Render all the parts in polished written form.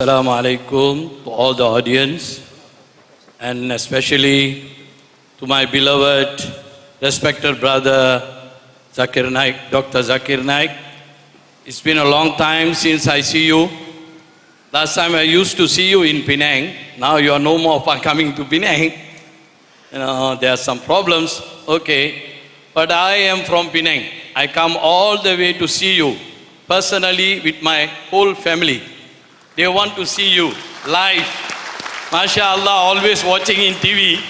Assalamu alaikum to all the audience and especially to my beloved, respected brother Zakir Naik, Dr. Zakir Naik. It's been a long time since I see you. Last time I used to see you in Penang. Now you are no more coming to Penang. There are some problems, okay. But I am from Penang. I come all the way to see you personally with my whole family. They want to see you live. MashaAllah, always watching in TV.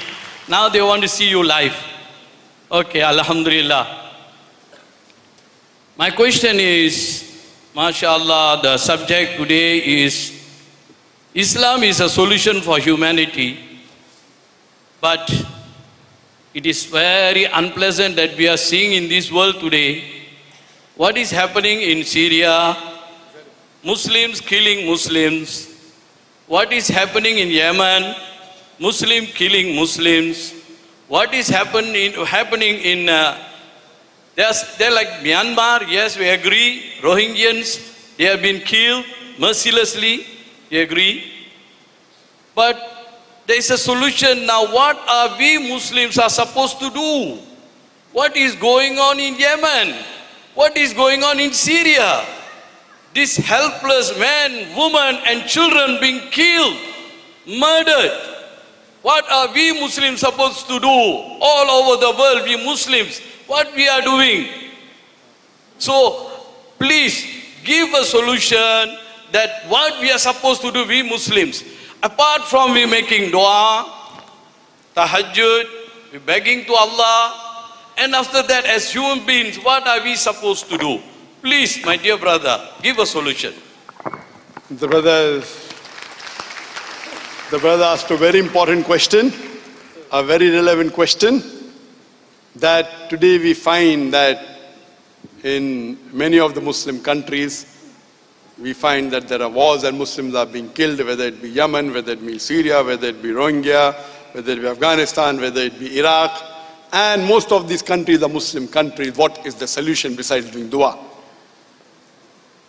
Now they want to see you live. Okay, Alhamdulillah. My question is, MashaAllah, the subject today is Islam is a solution for humanity, but it is very unpleasant that we are seeing in this world today what is happening in Syria, Muslims killing Muslims. What is happening in Yemen? Muslim killing Muslims. What is happening in they're like Myanmar? Yes, we agree. Rohingyans, they have been killed mercilessly. We agree. But there is a solution now. What are we Muslims are supposed to do? What is going on in Yemen? What is going on in Syria? These helpless men, women and children being killed, murdered. What are we Muslims supposed to do? All over the world, we Muslims, what we are doing? So, please give a solution that what we are supposed to do, we Muslims. Apart from we making dua, tahajjud, we begging to Allah, and after that as human beings, what are we supposed to do? Please, my dear brother, give a solution. The brother asked a very important question, a very relevant question, that today we find that in many of the Muslim countries, we find that there are wars and Muslims are being killed, whether it be Yemen, whether it be Syria, whether it be Rohingya, whether it be Afghanistan, whether it be Iraq, and most of these countries are Muslim countries. What is the solution besides doing dua?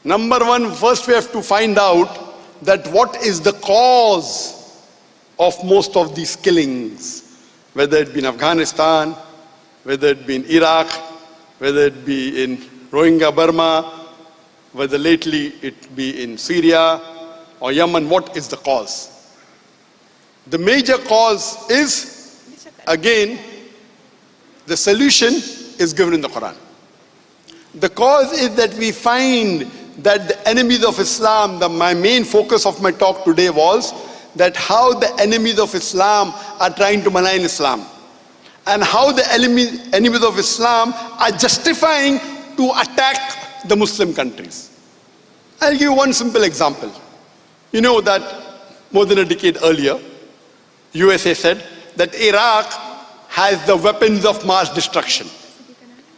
Number one, first we have to find out that what is the cause of most of these killings, whether it be in Afghanistan, whether it be in Iraq, whether it be in Rohingya Burma, whether lately it be in Syria or Yemen. What is the cause? The major cause is, again, the solution is given in the Quran. The cause is that we find that the enemies of Islam, my main focus of my talk today was that how the enemies of Islam are trying to malign Islam, and how the enemies of Islam are justifying to attack the Muslim countries. I'll give you one simple example. You know that more than a decade earlier, USA said that Iraq has the weapons of mass destruction.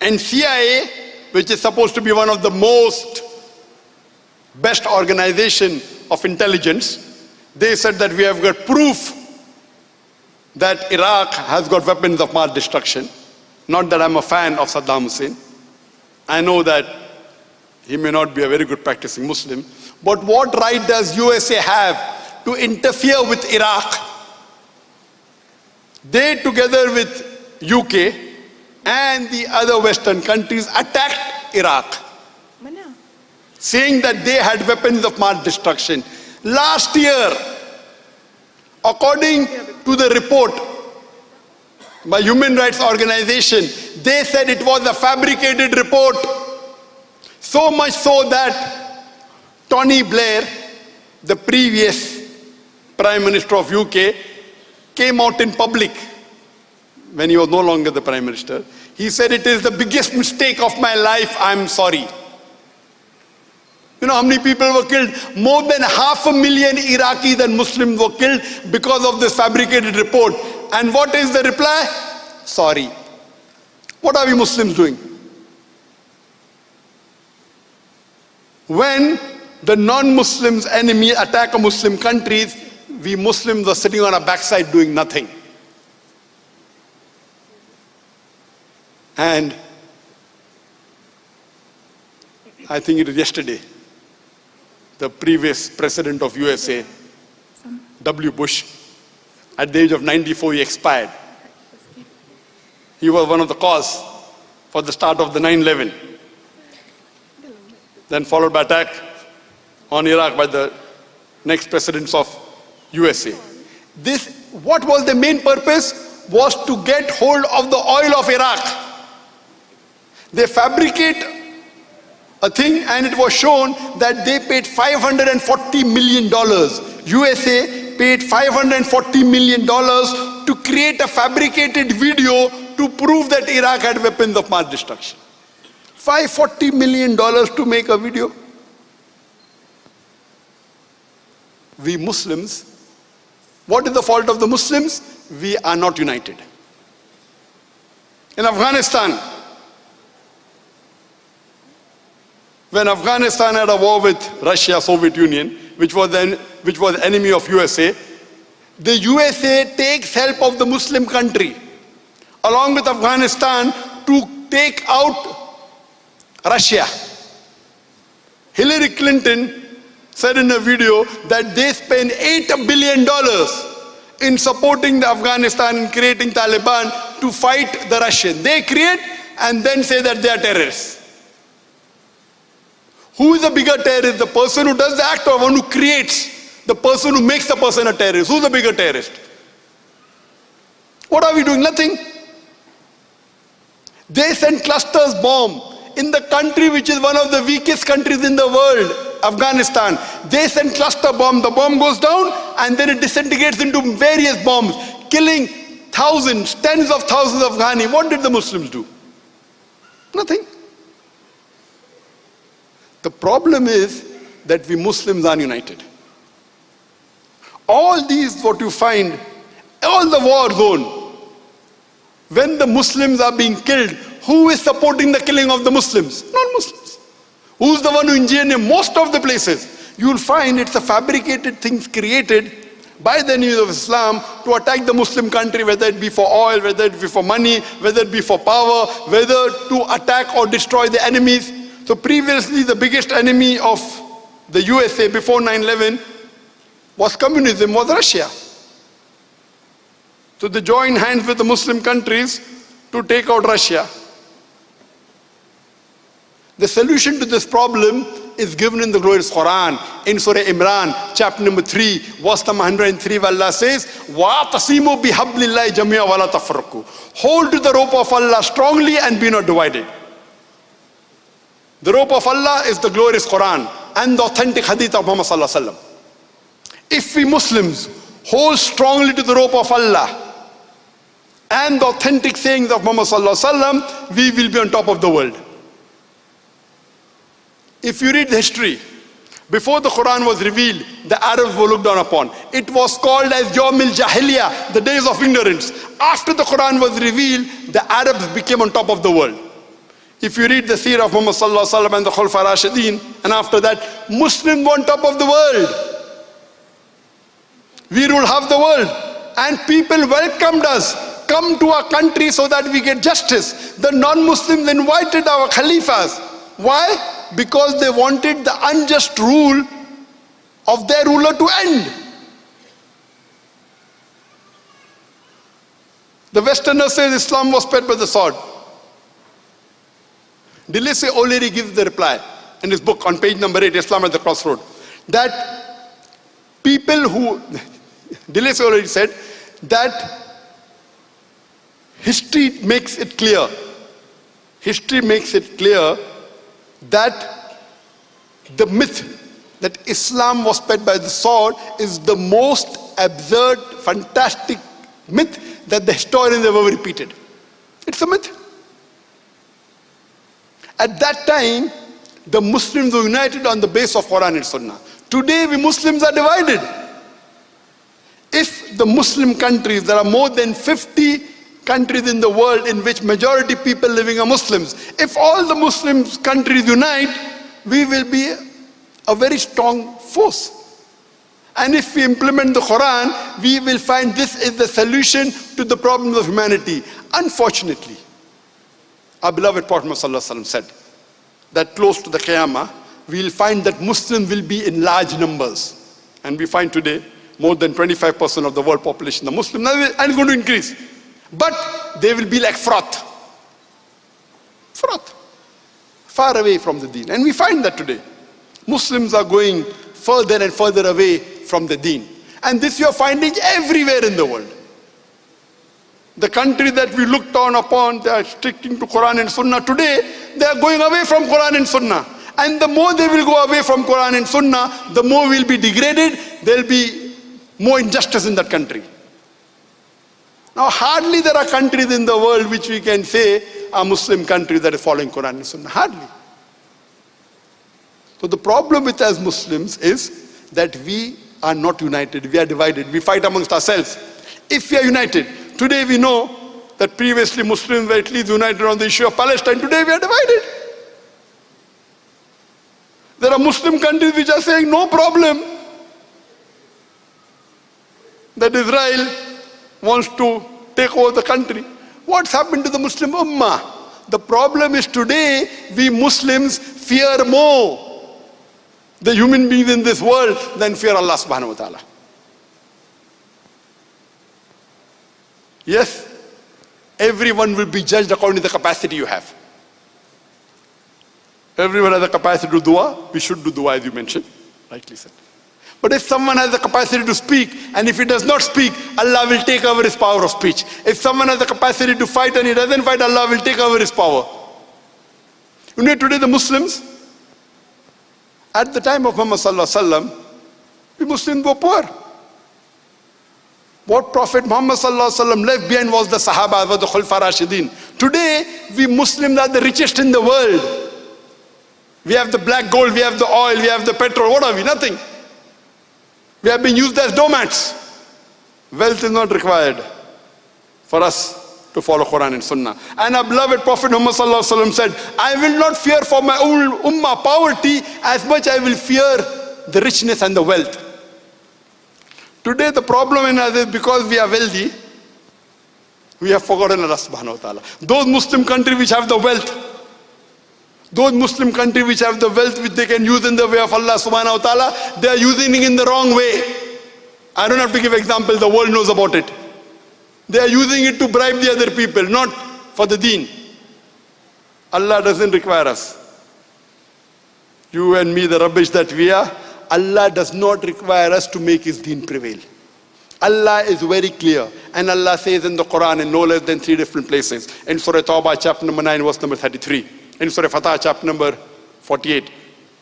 And CIA, which is supposed to be one of the most best organization of intelligence, they said that we have got proof that Iraq has got weapons of mass destruction. Not that I'm a fan of Saddam Hussein. I know that he may not be a very good practicing Muslim, but what right does USA have to interfere with Iraq? They, together with UK and the other Western countries, attacked Iraq, saying that they had weapons of mass destruction. Last year, according to the report by Human Rights Organization, they said it was a fabricated report. So much so that Tony Blair, the previous Prime Minister of UK, came out in public when he was no longer the Prime Minister. He said, "It is the biggest mistake of my life, I'm sorry." You know how many people were killed? More than 500,000 Iraqis and Muslims were killed because of this fabricated report. And what is the reply? Sorry. What are we Muslims doing? When the non-Muslims enemy attack Muslim countries, we Muslims are sitting on our backside doing nothing. And I think it was yesterday, the previous president of USA, W. Bush. At the age of 94, he expired. He was one of the cause for the start of the 9/11. Then followed by attack on Iraq by the next presidents of USA. What was the main purpose? Was to get hold of the oil of Iraq. They fabricate a thing and it was shown that they paid $540 million. USA paid $540 million to create a fabricated video to prove that Iraq had weapons of mass destruction. $540 million to make a video. We Muslims, what is the fault of the Muslims? We are not united. In Afghanistan, when Afghanistan had a war with Russia, Soviet Union, which was enemy of USA, the USA takes help of the Muslim country along with Afghanistan to take out Russia. Hillary Clinton said in a video that they spent $8 billion in supporting the Afghanistan and creating Taliban to fight the Russians. They create and then say that they are terrorists. Who is the bigger terrorist? The person who does the act or one who creates? The person who makes the person a terrorist. Who's the bigger terrorist? What are we doing? Nothing. They send clusters bomb in the country which is one of the weakest countries in the world, Afghanistan. They send cluster bomb. The bomb goes down and then it disintegrates into various bombs, killing thousands, tens of thousands of Afghani. What did the Muslims do? Nothing. The problem is that we Muslims are united. All these, what you find, all the war zone, when the Muslims are being killed, who is supporting the killing of the Muslims? Non-Muslims. Who's the one who engineered most of the places? You will find it's a fabricated things created by the enemies of Islam to attack the Muslim country, whether it be for oil, whether it be for money, whether it be for power, whether to attack or destroy the enemies. So previously the biggest enemy of the USA before 9/11 was communism, was Russia. So they joined hands with the Muslim countries to take out Russia. The solution to this problem is given in the glorious Quran, in Surah Imran, chapter number 3, verse number 103, where Allah says, وَاعْتَصِمُوا بِحَبْلِ اللَّهِ جَمِيعًا وَلَا تَفَرَّقُوا. Hold to the rope of Allah strongly and be not divided. The rope of Allah is the glorious Quran and the authentic hadith of Muhammad sallallahu alaihi wasallam. If we Muslims hold strongly to the rope of Allah and the authentic sayings of Muhammad sallallahu alaihi wasallam, we will be on top of the world. If you read the history, before the Quran was revealed, the Arabs were looked down upon. It was called as Yawmil Jahiliyyah, the days of ignorance. After the Quran was revealed, the Arabs became on top of the world. If you read the seerah of Muhammad sallallahu alaihi wasallam and the Khulafa Rashidin, and after that, Muslims were on top of the world. We rule half the world. And people welcomed us. Come to our country so that we get justice. The non-Muslims invited our Khalifas. Why? Because they wanted the unjust rule of their ruler to end. The Westerners say Islam was spread by the sword. Delese O'Leary gives the reply in his book on page number 8, Islam at the Crossroad, that people who, Delese O'Leary said that history makes it clear that the myth that Islam was spread by the sword is the most absurd, fantastic myth that the historians have ever repeated. It's a myth. At that time, the Muslims were united on the base of Quran and Sunnah. Today, we Muslims are divided. If the Muslim countries, there are more than 50 countries in the world in which majority people living are Muslims. If all the Muslim countries unite, we will be a very strong force. And if we implement the Quran, we will find this is the solution to the problems of humanity. Unfortunately, our beloved Prophet ﷺ said that close to the Qiyamah, we'll find that Muslims will be in large numbers. And we find today more than 25% of the world population are Muslim, and it's going to increase. But they will be like froth. Froth. Far away from the deen. And we find that today. Muslims are going further and further away from the deen. And this you are finding everywhere in the world. The country that we looked on upon, they are sticking to Quran and Sunnah. Today, they are going away from Quran and Sunnah. And the more they will go away from Quran and Sunnah, the more will be degraded. There will be more injustice in that country. Now, hardly there are countries in the world which we can say are Muslim countries that are following Quran and Sunnah. Hardly. So the problem with us Muslims is that we are not united. We are divided. We fight amongst ourselves. If we are united, today we know that previously Muslims were at least united on the issue of Palestine. Today we are divided. There are Muslim countries which are saying no problem that Israel wants to take over the country. What's happened to the Muslim Ummah? The problem is today we Muslims fear more the human beings in this world than fear Allah subhanahu wa ta'ala. Yes, everyone will be judged according to the capacity you have. Everyone has the capacity to do dua. We should do dua, as you mentioned, rightly said. But if someone has the capacity to speak, and if he does not speak, Allah will take over his power of speech. If someone has the capacity to fight and he doesn't fight, Allah will take over his power. You know, today the Muslims, at the time of Muhammad sallallahu alaihi wasallam, the Muslims were poor. What Prophet Muhammad sallallahu alaihi wasallam left behind was the Sahaba, was the Khulfa Rashidin. Today, we Muslims are the richest in the world. We have the black gold, we have the oil, we have the petrol. What are we? Nothing. We have been used as doormats. Wealth is not required for us to follow Quran and Sunnah. And our beloved Prophet Muhammad sallallahu alaihi wasallam said, I will not fear for my own ummah poverty as much I will fear the richness and the wealth. Today the problem in us is because we are wealthy, we have forgotten Allah subhanahu wa ta'ala. Those Muslim countries which have the wealth, those Muslim countries which have the wealth which they can use in the way of Allah subhanahu wa ta'ala, they are using it in the wrong way. I don't have to give examples, the world knows about it. They are using it to bribe the other people, not for the deen. Allah doesn't require us. You and me, the rubbish that we are, Allah does not require us to make His deen prevail. Allah is very clear. And Allah says in the Quran in no less than 3 different places. In Surah Tawbah, chapter number 9, verse number 33. In Surah Fatah, chapter number 48,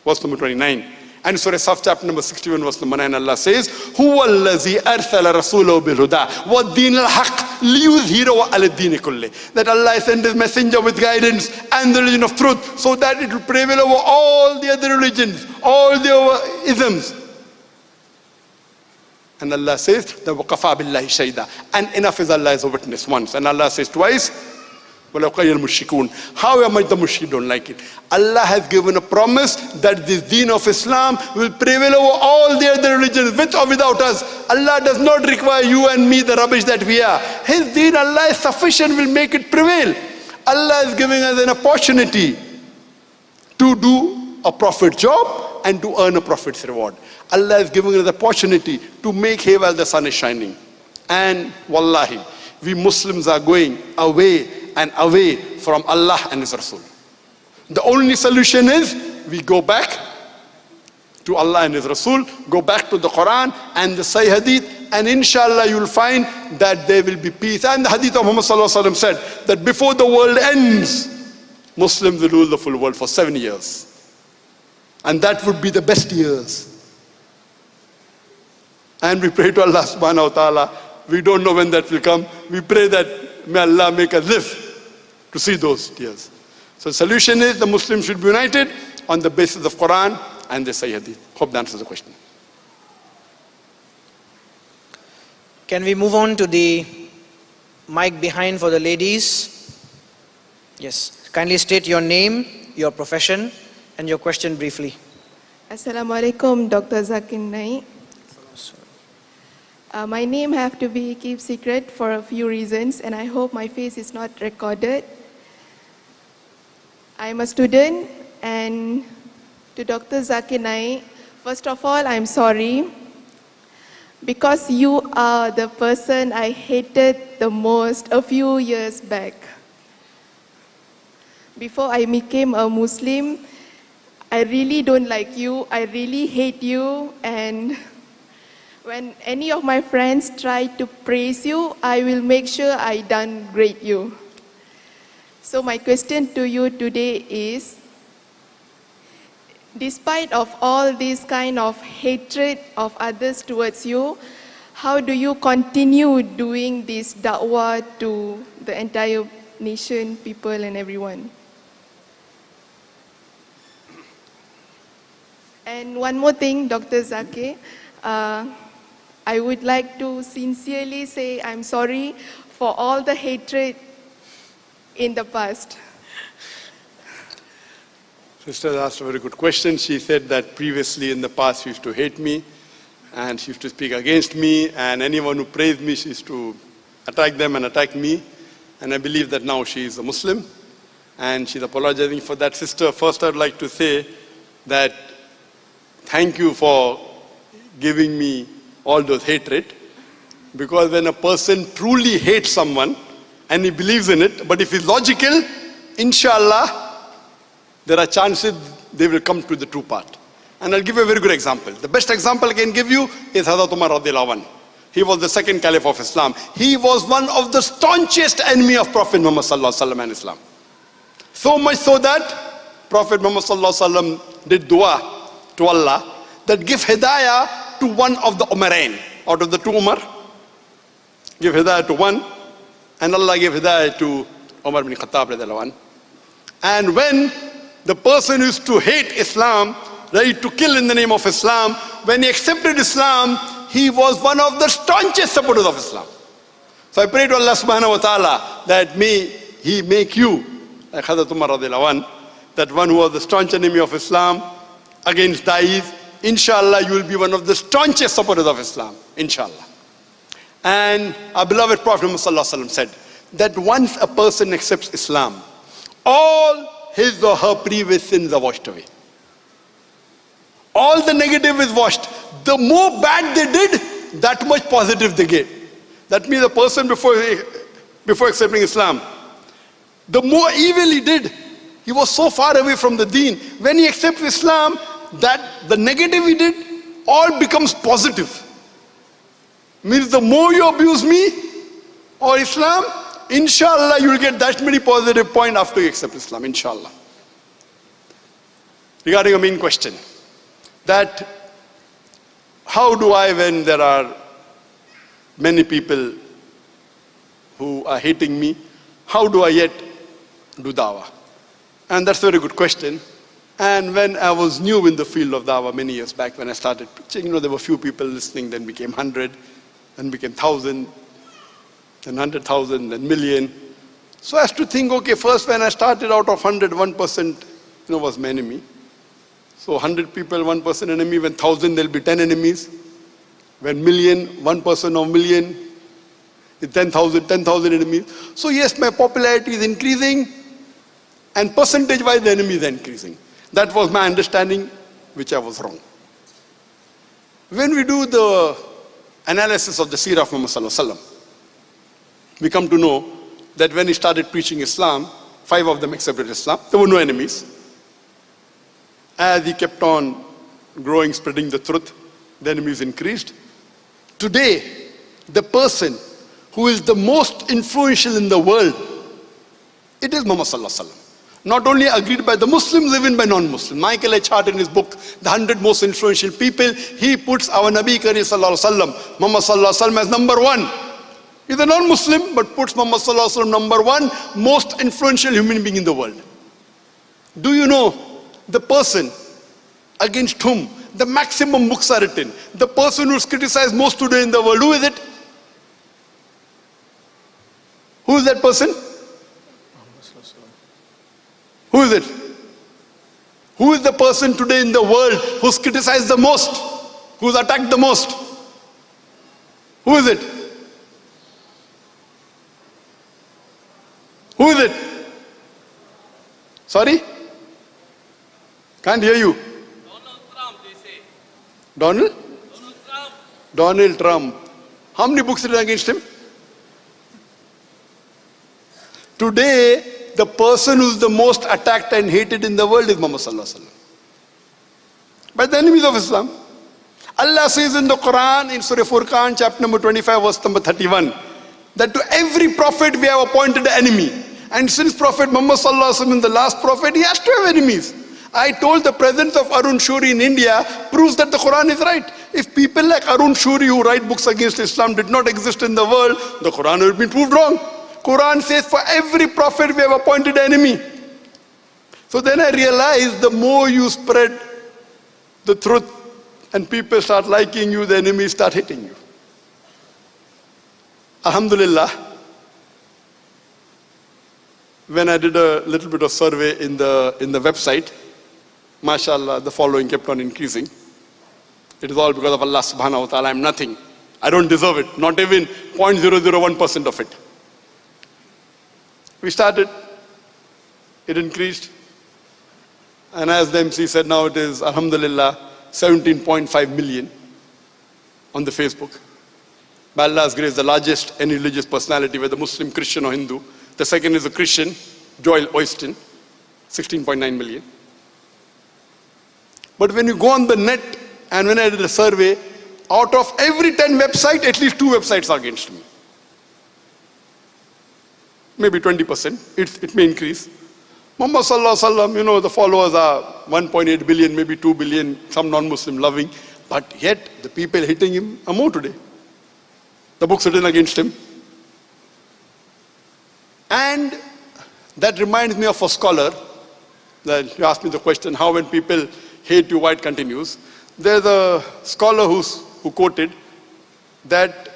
verse number 29. And Surah Saf, chapter number 61, verse number 9, Allah says, هُوَ الَّذِي أَرْسَلَ رَسُولَهُ بِالْهُدَى وَالدِّينِ الْحَقِّ لِيُظْهِرَهُ عَلَى الدِّينِ كُلِّهِ. That Allah sent His messenger with guidance and the religion of truth so that it will prevail over all the other religions, all the isms. And Allah says, وَقَفَى بِاللَّهِ شَهِيدًا. And enough is Allah as a witness once. And Allah says twice, however much the mushrikeen don't like it. Allah has given a promise that this deen of Islam will prevail over all the other religions, with or without us. Allah does not require you and me, the rubbish that we are. His deen, Allah is sufficient, will make it prevail. Allah is giving us an opportunity to do a prophet job and to earn a prophet's reward. Allah is giving us the opportunity to make hay while the sun is shining. And wallahi, we Muslims are going away and away from Allah and His Rasul. The only solution is we go back to Allah and His Rasul, go back to the Quran and the Sahih Hadith, and inshallah you'll find that there will be peace. And the Hadith of Muhammad sallallahu alaihi wasallam said that before the world ends, Muslims will rule the full world for 7 years. And that would be the best years. And we pray to Allah subhanahu wa ta'ala. We don't know when that will come. We pray that may Allah make us live to see those years. So the solution is the Muslims should be united on the basis of Quran and the Sahih Hadith. Hope that answers the question. Can we move on to the mic behind for the ladies? Yes. Kindly state your name, your profession, and your question briefly. Assalamu alaikum, Dr. Zakir Naik. My name have to be kept secret for a few reasons, and I hope my face is not recorded. I'm a student, and To Dr. Zakir Naik, first of all, I'm sorry because you are the person I hated the most a few years back. Before I became a Muslim, I really don't like you, I really hate you, and when any of my friends try to praise you, I will make sure I downgrade you. So my question to you today is, despite of all this kind of hatred of others towards you, how do you continue doing this da'wah to the entire nation, people and everyone? And one more thing, Dr. Zakir, I would like to sincerely say I'm sorry for all the hatred in the past. Sister asked a very good question. She said that previously in the past she used to hate me and she used to speak against me, and anyone who praised me, she used to attack them and attack me. And I believe that now she is a Muslim and she's apologizing for that. Sister, first I'd like to say that thank you for giving me all those hatred, because when a person truly hates someone and he believes in it, but if he's logical, inshallah, there are chances they will come to the true part. And I'll give you a very good example. The best example I can give you is Hazrat Umar radiallahu anh. He was the second caliph of Islam. He was one of the staunchest enemy of Prophet Muhammad sallallahu alaihi wasallam and Islam. So much so that Prophet Muhammad sallallahu alaihi wasallam did dua to Allah that give hidayah to one of the Umarain. Out of the two Umar, give hidayah to one, and Allah gave hidayah to Umar bin Khattab radiallahu anh. And when the person used to hate Islam, ready to kill in the name of Islam, when he accepted Islam, he was one of the staunchest supporters of Islam. So I pray to Allah subhanahu wa ta'ala that may He make you, like Hazrat Umar radiallahu anh, that one who was the staunch enemy of Islam against Da'is, inshallah you will be one of the staunchest supporters of Islam, inshallah. And our beloved Prophet Muhammad sallallahu alaihi wasallam said that once a person accepts Islam, all his or her previous sins are washed away. All the negative is washed. The more bad they did, that much positive they get. That means a person before accepting Islam, the more evil he did, he was so far away from the deen. When he accepts Islam, that the negative he did all becomes positive. Means the more you abuse me or Islam, inshallah you will get that many positive points after you accept Islam, inshallah. Regarding your main question, that how do I, when there are many people who are hating me, how do I yet do dawah? And that's a very good question. And when I was new in the field of dawah many years back, when I started preaching, there were few people listening, then became 100, then became 1,000, then 100,000, then million. So I had to think, okay, first when I started out of 100, 1% was my enemy. So 100 people, 1% enemy. When 1,000, there'll be 10 enemies. When million, 1% of million, 10,000, 10,000 enemies. So yes, my popularity is increasing, and percentage-wise the enemy is increasing. That was my understanding, which I was wrong. When we do the analysis of the seerah of Muhammad sallallahu alaihi wasallam, we come to know that when he started preaching Islam, 5 of them accepted Islam. There were no enemies. As he kept on growing, spreading the truth, the enemies increased. Today, the person who is the most influential in the world, it is Muhammad sallallahu alaihi wasallam. Not only agreed by the Muslims, even by non-Muslims. Michael H. Hart in his book, The 100 Most Influential People, he puts our Nabi Kareem sallallahu alaihi wasallam, Muhammad sallallahu alaihi wasallam, as number 1. He's a non-Muslim, but puts Muhammad sallallahu alaihi wasallam number 1 most influential human being in the world. Do you know the person against whom the maximum books are written, the person who's criticized most today in the world, who is it? Who is that person? Who is it? Who is the person today in the world who's criticized the most, who's attacked the most? Who is it? Who is it? Sorry? Can't hear you. Donald? Donald Trump. How many books written against him? Today, the person who's the most attacked and hated in the world is Muhammad Sallallahu Alaihi Wasallam. By the enemies of Islam. Allah says in the Quran, in Surah Furqan, chapter number 25, verse number 31, that to every prophet we have appointed an enemy. And since Prophet Muhammad Sallallahu Alaihi Wasallam is the last prophet, he has to have enemies. I told the presence of Arun Shuri in India proves that the Quran is right. If people like Arun Shuri who write books against Islam did not exist in the world, the Quran would have been proved wrong. Quran says for every prophet we have appointed an enemy. So then I realized the more you spread the truth and people start liking you, the enemies start hating you. Alhamdulillah, when I did a little bit of survey in the website, mashallah, the following kept on increasing. It is all because of Allah subhanahu wa ta'ala. I'm nothing. I don't deserve it. Not even 0.001% of it. We started. It increased. And as the MC said, now it is, alhamdulillah, 17.5 million on the Facebook. By Allah's grace, the largest any religious personality, whether Muslim, Christian or Hindu. The second is a Christian, Joel Osteen, 16.9 million. But when you go on the net, and when I did a survey, out of every 10 websites, at least 2 websites are against me. Maybe 20%, it may increase. Muhammad Sallallahu Alaihi Wasallam, you know, the followers are 1.8 billion, maybe 2 billion, some non-Muslim loving. But yet, the people hating him are more today. The books written against him. And that reminds me of a scholar, that you asked me the question, how when people hate you, why it continues. There's a scholar who quoted that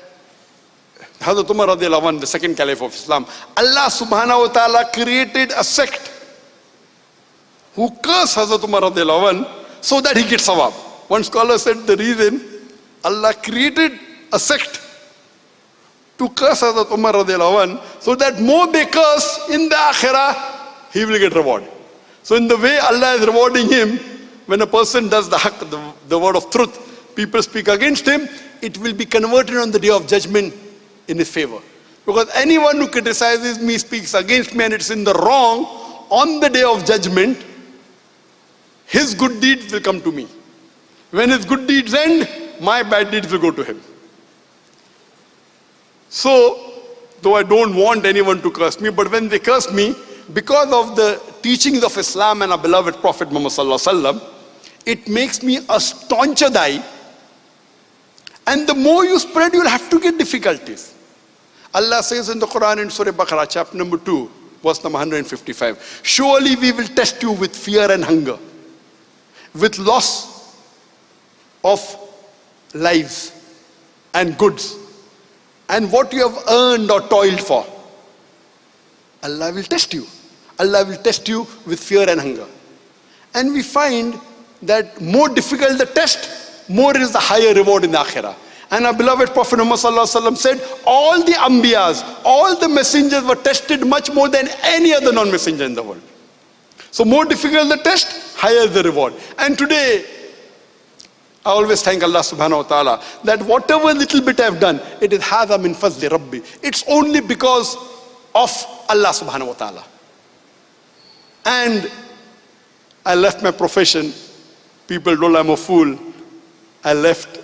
Hazrat Umar radiallahu anh, the second caliph of Islam, Allah subhanahu wa ta'ala created a sect who cursed Hazrat Umar radiallahu anh so that he gets sawab. One scholar said the reason Allah created a sect to curse Hazrat Umar radiallahu anh so that more they curse in the akhirah, he will get reward. So in the way Allah is rewarding him, when a person does the haqq, the word of truth, people speak against him, it will be converted on the day of judgment in his favor. Because anyone who criticizes me, speaks against me, and it's in the wrong, on the day of judgment, his good deeds will come to me. When his good deeds end, my bad deeds will go to him. So, though I don't want anyone to curse me, but when they curse me, because of the teachings of Islam and our beloved Prophet Muhammad Sallallahu Alaihi Wasallam, it makes me a stauncher dai. And the more you spread, you'll have to get difficulties. Allah says in the Quran in Surah Baqarah, chapter number 2, verse number 155, surely we will test you with fear and hunger, with loss of lives and goods, and what you have earned or toiled for. Allah will test you. Allah will test you with fear and hunger. And we find that more difficult the test, more is the higher reward in the akhirah. And our beloved Prophet Muhammad Sallallahu Alaihi Wasallam said, all the Ambiyas, all the messengers were tested much more than any other non-messenger in the world. So more difficult the test, higher the reward. And today, I always thank Allah subhanahu wa ta'ala that whatever little bit I've done, it is hadha min fazli Rabbi. It's only because of Allah subhanahu wa ta'ala. And I left my profession. People told I'm a fool. I left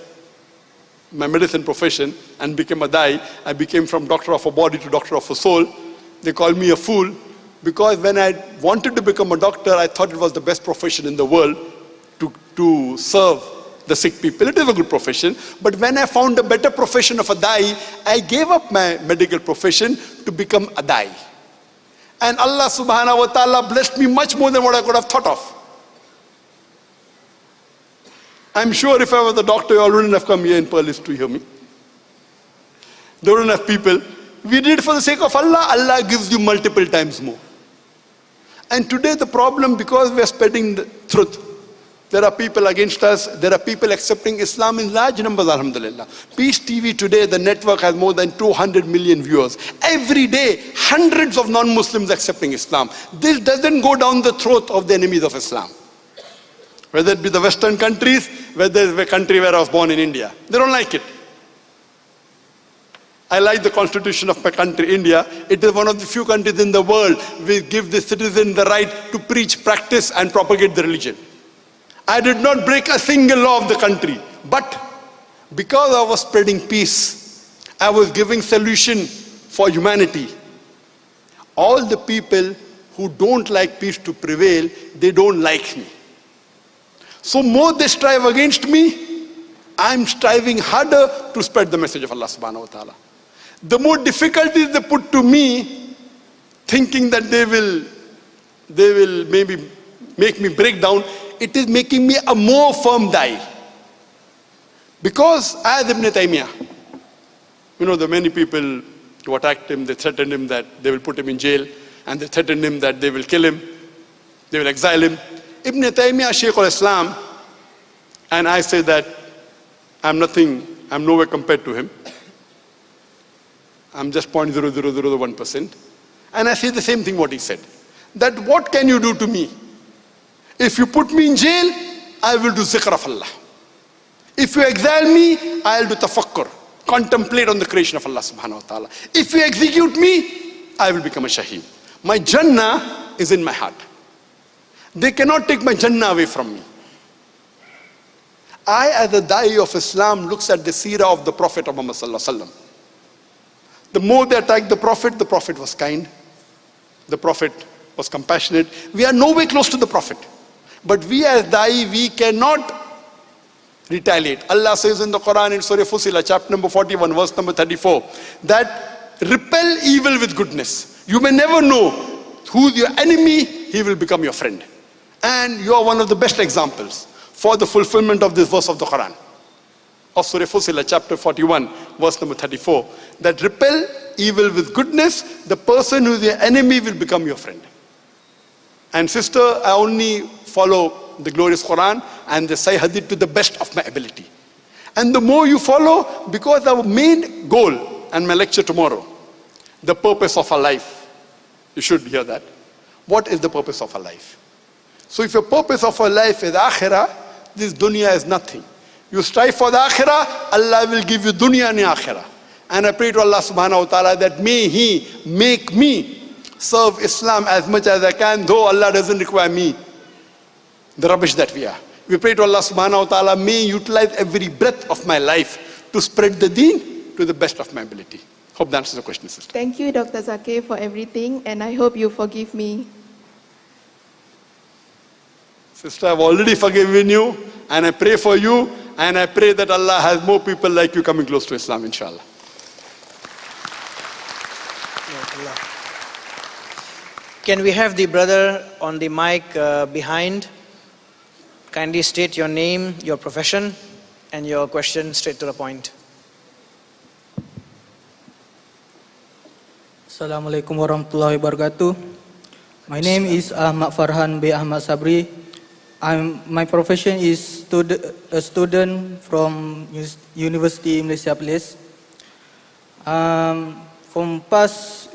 my medicine profession and became a dai. I became from doctor of a body to doctor of a soul. They called me a fool because when I wanted to become a doctor, I thought it was the best profession in the world to serve the sick people. It is a good profession. But when I found a better profession of a dai, I gave up my medical profession to become a dai. And Allah subhanahu wa ta'ala blessed me much more than what I could have thought of. I'm sure if I was a doctor, you all wouldn't have come here in Perlis to hear me. There wouldn't have people. We did it for the sake of Allah. Allah gives you multiple times more. And today the problem, because we are spreading the truth, there are people against us. There are people accepting Islam in large numbers, alhamdulillah. Peace TV today, the network has more than 200 million viewers. Every day, hundreds of non-Muslims accepting Islam. This doesn't go down the throat of the enemies of Islam. Whether it be the Western countries, whether it's the country where I was born in India. They don't like it. I like the constitution of my country, India. It is one of the few countries in the world which give the citizen the right to preach, practice and propagate the religion. I did not break a single law of the country. But because I was spreading peace, I was giving solution for humanity. All the people who don't like peace to prevail, they don't like me. So more they strive against me, I'm striving harder to spread the message of Allah subhanahu wa ta'ala. The more difficulties they put to me, thinking that they will maybe make me break down, it is making me a more firm die. Because as Ibn Taymiyyah, there are many people who attacked him, they threatened him that they will put him in jail, and they threatened him that they will kill him, they will exile him. Ibn Taymiyyah, Shaykh al-Islam, and I say that I'm nowhere compared to him. I'm just 0.0001%. And I say the same thing what he said. That what can you do to me? If you put me in jail, I will do zikr of Allah. If you exile me, I'll do tafakkur, contemplate on the creation of Allah subhanahu wa ta'ala. If you execute me, I will become a shaheed. My Jannah is in my heart. They cannot take my Jannah away from me. I, as a da'i of Islam, looks at the seerah of the Prophet of Muhammad sallallahu alaihi wasallam. The more they attacked the Prophet was kind. The Prophet was compassionate. We are nowhere close to the Prophet. But we as da'i, we cannot retaliate. Allah says in the Quran in Surah Fussilah, chapter number 41, verse number 34, that repel evil with goodness. You may never know who's your enemy, he will become your friend. And you are one of the best examples for the fulfillment of this verse of the Quran. Of Surah Fussilah, chapter 41, verse number 34, that repel evil with goodness, the person who is your enemy will become your friend. And sister, I only follow the glorious Quran and the Sahih Hadith to the best of my ability. And the more you follow, because our main goal, and my lecture tomorrow, the purpose of our life, you should hear that. What is the purpose of our life? So if your purpose of our life is akhirah, this dunya is nothing. You strive for the akhirah, Allah will give you dunya and akhirah. And I pray to Allah subhanahu wa ta'ala that may He make me serve Islam as much as I can, though Allah doesn't require me, the rubbish that we are. We pray to Allah subhanahu wa ta'ala, may utilize every breath of my life to spread the deen to the best of my ability. Hope that answers the question, sister. Thank you, Dr. Zakir, for everything, and I hope you forgive me. Sister, I've already forgiven you, and I pray for you, and I pray that Allah has more people like you coming close to Islam, inshallah. Can we have the brother on the mic behind? Kindly state your name, your profession, and your question straight to the point. Assalamualaikum warahmatullahi wabarakatuh. My name is Ahmad Farhan B. Ahmad Sabri. My profession is a student from University Malaysia Perlis. From past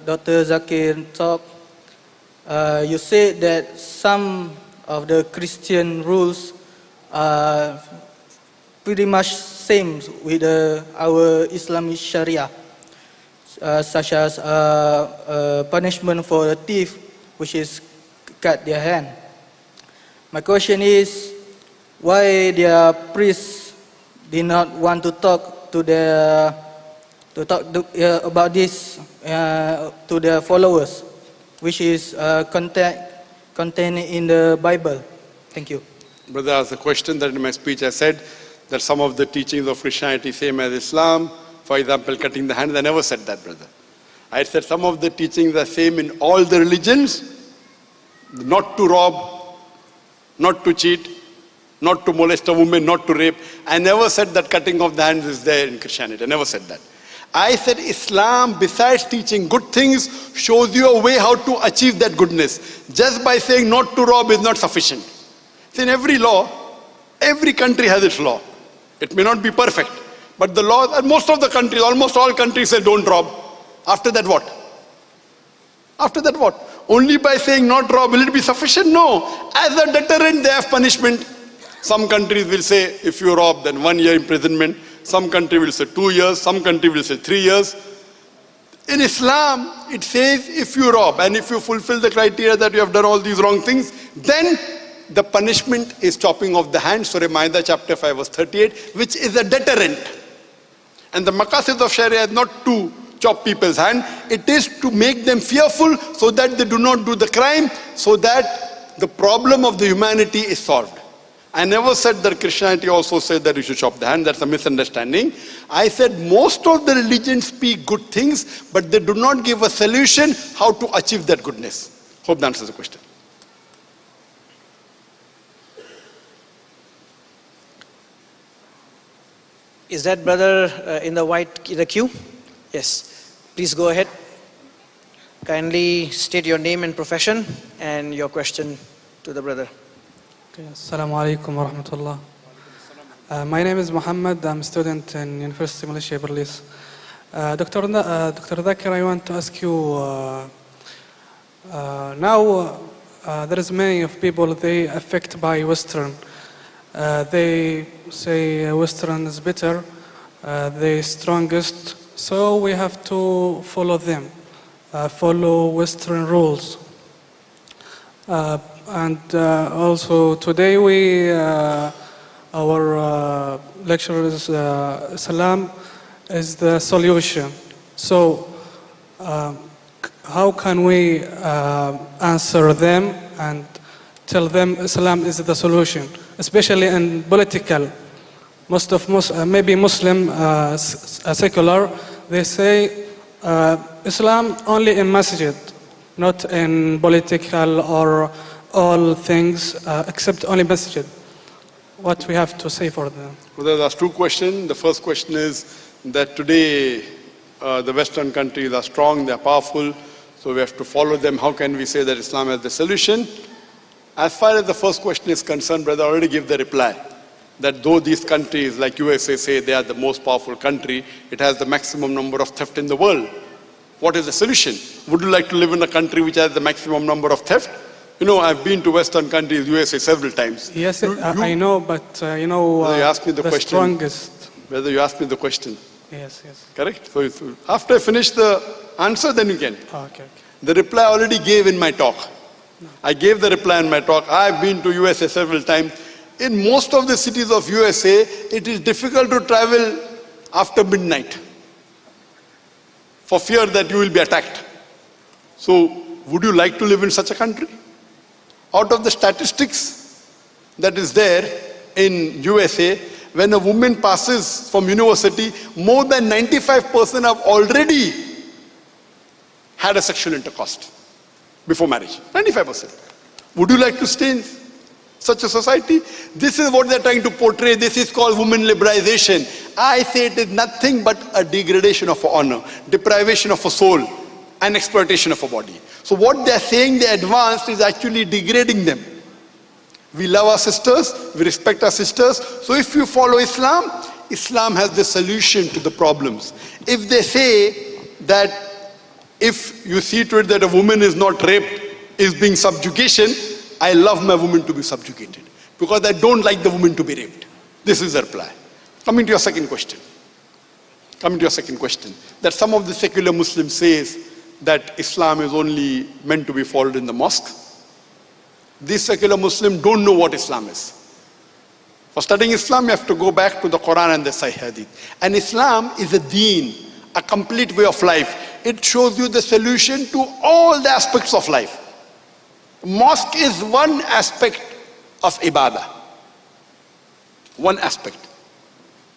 Dr. Zakir talk, you said that some of the Christian rules are pretty much same with our Islamic Sharia, such as punishment for a thief, which is cut their hand. My question is, why their priests did not want to talk to about this to their followers, which is contained in the Bible? Thank you. Brother asked a question that in my speech I said that some of the teachings of Christianity same as Islam. For example, cutting the hand. I never said that, brother. I said some of the teachings are same in all the religions. Not to rob, not to cheat, not to molest a woman, not to rape. I never said that cutting off the hands is there in Christianity. I never said that. I said Islam, besides teaching good things, shows you a way how to achieve that goodness. Just by saying not to rob is not sufficient. See, in every law, every country has its law. It may not be perfect, but the laws, and most of the countries, almost all countries say don't rob. After that what? After that what? Only by saying not rob will it be sufficient? No. As a deterrent, they have punishment. Some countries will say, if you rob, then 1 year imprisonment. Some country will say 2 years. Some country will say 3 years. In Islam, it says if you rob and if you fulfill the criteria that you have done all these wrong things, then the punishment is chopping off the hand. Surah Ma'idah chapter 5 verse 38, which is a deterrent. And the maqasid of Sharia is not to chop people's hand. It is to make them fearful so that they do not do the crime, so that the problem of the humanity is solved. I never said that Christianity also said that you should chop the hand. That's a misunderstanding. I said most of the religions speak good things, but they do not give a solution how to achieve that goodness. Hope that answers the question. Is that brother in the queue? Yes. Please go ahead. Kindly state your name and profession and your question to the brother. Okay, Assalamu alaikum wa rahmatullah. My name is Muhammad. I'm a student in University of Malaysia, Perlis. Dr. Zakir, I want to ask you, now there is many of people, they affected by Western. They say Western is better, they strongest, so we have to follow them, follow Western rules. And also today our lecture is Salam is the solution. So how can we answer them and tell them Islam is the solution, especially in political? Most of maybe Muslim secular, they say Islam only in masjid, not in political or all things except only masjid. What we have to say for them? Well, there's two questions. The first question is that today the Western countries are strong, they're powerful, so we have to follow them. How can we say that Islam is the solution? As far as the first question is concerned, brother, I already gave the reply. That though these countries like USA say they are the most powerful country, it has the maximum number of theft in the world. What is the solution? Would you like to live in a country which has the maximum number of theft? You know, I've been to Western countries, USA, several times. Yes, I know, but you know, you asked me the question. Strongest. Whether you asked me the question. Yes, yes. Correct? So after I finish the answer, then you can. Okay. The reply I already gave in my talk. No. I gave the reply in my talk. I've been to USA several times. In most of the cities of USA, it is difficult to travel after midnight for fear that you will be attacked. So, would you like to live in such a country? Out of the statistics that is there in USA, when a woman passes from university, more than 95% have already had a sexual intercourse before marriage. 95%. Would you like to stay in such a society? This is what they're trying to portray. This is called women liberalization. I say it is nothing but a degradation of honor, deprivation of a soul, and exploitation of a body. So what they're saying they advanced is actually degrading them. We love our sisters, we respect our sisters. So if you follow Islam, Islam has the solution to the problems. If they say that if you see to it that a woman is not raped, is being subjugation, I love my woman to be subjugated because I don't like the woman to be raped. This is the reply. Coming to your second question. That some of the secular Muslims says that Islam is only meant to be followed in the mosque. These secular Muslims don't know what Islam is. For studying Islam, you have to go back to the Quran and the Sahih Hadith. And Islam is a deen, a complete way of life. It shows you the solution to all the aspects of life. Mosque is one aspect of ibadah. One aspect.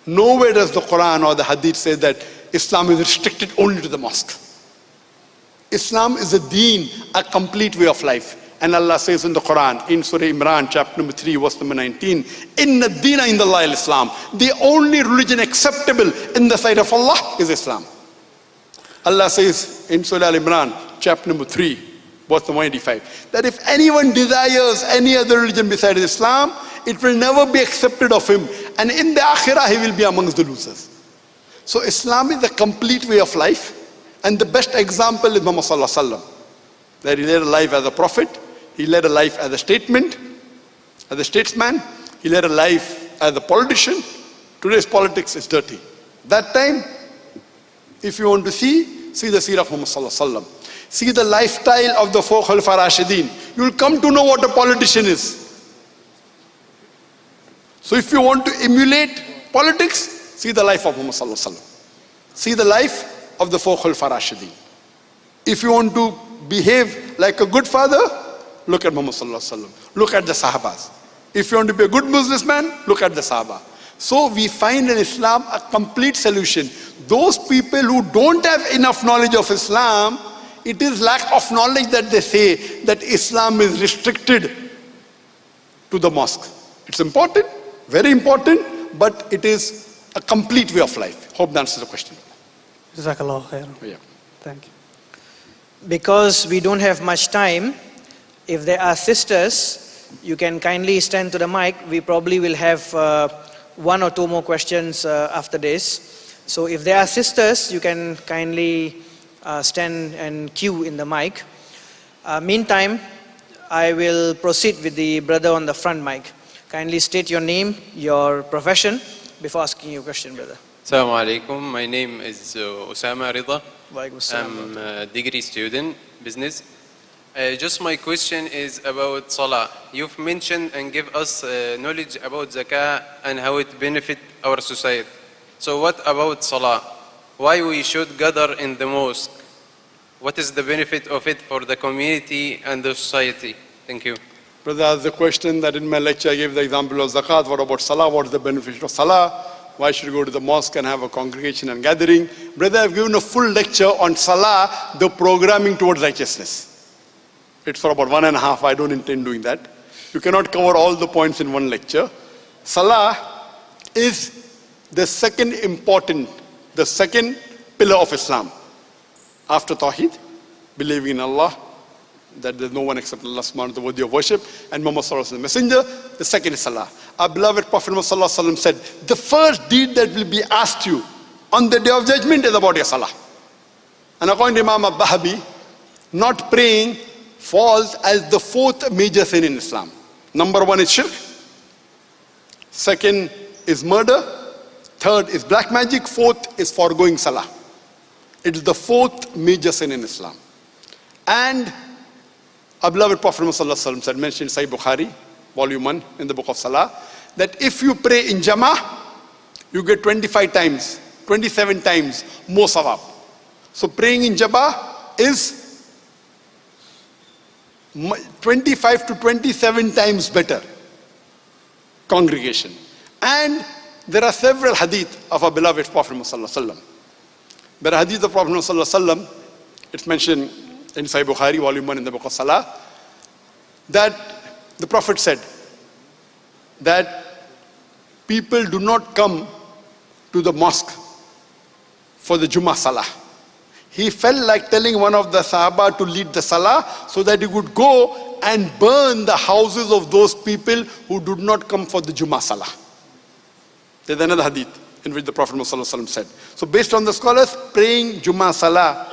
Nowhere does the Quran or the Hadith say that Islam is restricted only to the mosque. Islam is a deen, a complete way of life. And Allah says in the Quran, in Surah Imran, chapter number 3, verse number 19, Inna deena indallahi al-Islam. The only religion acceptable in the sight of Allah is Islam. Allah says in Surah Al-Imran, chapter number 3, verse number 185, that if anyone desires any other religion besides Islam, it will never be accepted of him. And in the akhirah, he will be amongst the losers. So Islam is a complete way of life. And the best example is Muhammad Sallallahu Alaihi Wasallam. That he led a life as a prophet, he led a life as a statesman, he led a life as a politician. Today's politics is dirty. That time, if you want to see the seerah of Muhammad sallallahu alaihi wasallam. See the lifestyle of the four Khulafa Rashidin. You will come to know what a politician is. So if you want to emulate politics, see the life of Muhammad sallallahu alaihi wasallam. See the life of the four Khulafa Rashidin. If you want to behave like a good father, look at Muhammad sallallahu alaihi wasallam. Look at the Sahabas. If you want to be a good businessman, look at the Sahaba. So we find in Islam a complete solution. Those people who don't have enough knowledge of Islam, it is lack of knowledge that they say that Islam is restricted to the mosque. It's important, very important, but it is a complete way of life. Hope that answers the question. Jazakallah khair. Yeah. Thank you. Because we don't have much time, if there are sisters, you can kindly stand to the mic. We probably will have one or two more questions after this. So if there are sisters, you can kindly stand and queue in the mic. Meantime, I will proceed with the brother on the front mic. Kindly state your name, your profession, before asking your question, brother. Assalamu alaikum. My name is Osama Rida. Walaikum assalam. I'm a degree student, business. Just my question is about Salah. You've mentioned and give us knowledge about Zakah and how it benefit our society. So what about Salah? Why we should gather in the mosque? What is the benefit of it for the community and the society? Thank you. Brother asked the question that in my lecture I gave the example of Zakat. What about Salah? What is the benefit of Salah? Why should you go to the mosque and have a congregation and gathering? Brother, I've given a full lecture on Salah, the programming towards righteousness. It's for about 1.5. I don't intend doing that. You cannot cover all the points in one lecture. Salah is the second pillar of Islam. After Tawheed, believing in Allah, that there's no one except Allah subhanahu wa ta'ala worthy of worship, and Muhammad sallallahu alaihi wasallam, messenger, the second is Salah. Our beloved Prophet Muhammad sallallahu alaihi wasallam said, the first deed that will be asked you on the day of judgment is about your Salah. And according to Imam al-Bahabi, not praying falls as the fourth major sin in Islam. Number 1 is shirk. Second is murder. Third is black magic. Fourth is foregoing Salah. It is the fourth major sin in Islam. And our beloved Prophet Muhammad said, mentioned in Sahih Bukhari, volume 1 in the book of Salah, that if you pray in Jama'ah, you get 27 times more sawab. So praying in Jama'ah is 25 to 27 times better congregation. And there are several hadith of our beloved Prophet Muhammad. There are hadith of Prophet Muhammad, it's mentioned in Sahih Bukhari, volume 1 in the book of Salah, that the Prophet said that people do not come to the mosque for the Jummah Salah. He felt like telling one of the Sahaba to lead the Salah so that he would go and burn the houses of those people who did not come for the Jummah Salah. There's another hadith in which the Prophet Muhammad said. So based on the scholars, praying Jummah Salah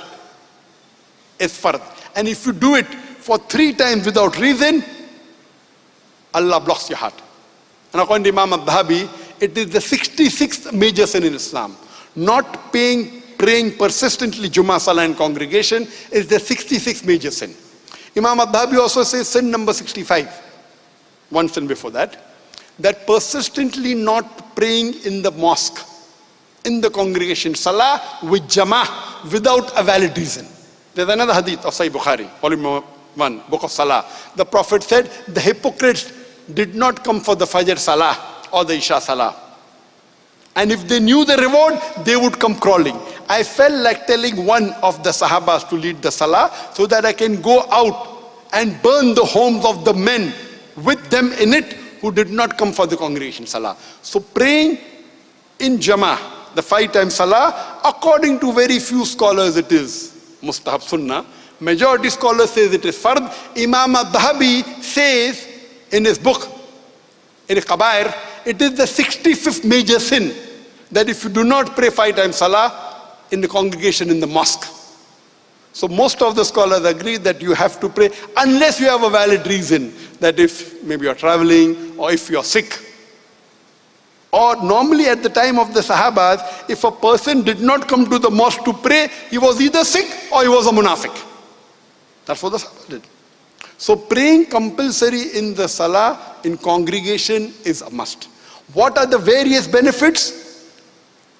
is fard. And if you do it for 3 times without reason, Allah blocks your heart. And according to Imam al-Dhahabi, it is the 66th major sin in Islam. Not praying persistently Jummah Salah in congregation is the 66th major sin. Imam al-Dhahabi also says sin number 65, one sin before that persistently not praying in the mosque, in the congregation, Salah with Jama'ah without a valid reason. There's another hadith of Sahih Bukhari, volume 1, book of Salah. The Prophet said, the hypocrites did not come for the Fajr Salah or the Isha Salah. And if they knew the reward, they would come crawling. I felt like telling one of the Sahabas to lead the Salah so that I can go out and burn the homes of the men with them in it who did not come for the congregation Salah. So praying in Jama'ah, the 5 times Salah, according to very few scholars it is mustahab sunnah. Majority scholars says it is fard. Imam al-Dhahabi says in his book, in Qabair, it is the 65th major sin that if you do not pray 5 times Salah in the congregation in the mosque. So most of the scholars agree that you have to pray unless you have a valid reason, that if maybe you're traveling or if you're sick. Or normally at the time of the Sahabas, if a person did not come to the mosque to pray, he was either sick or he was a munafiq. That's what the Sahabas did. So praying compulsory in the Salah in congregation is a must. What are the various benefits?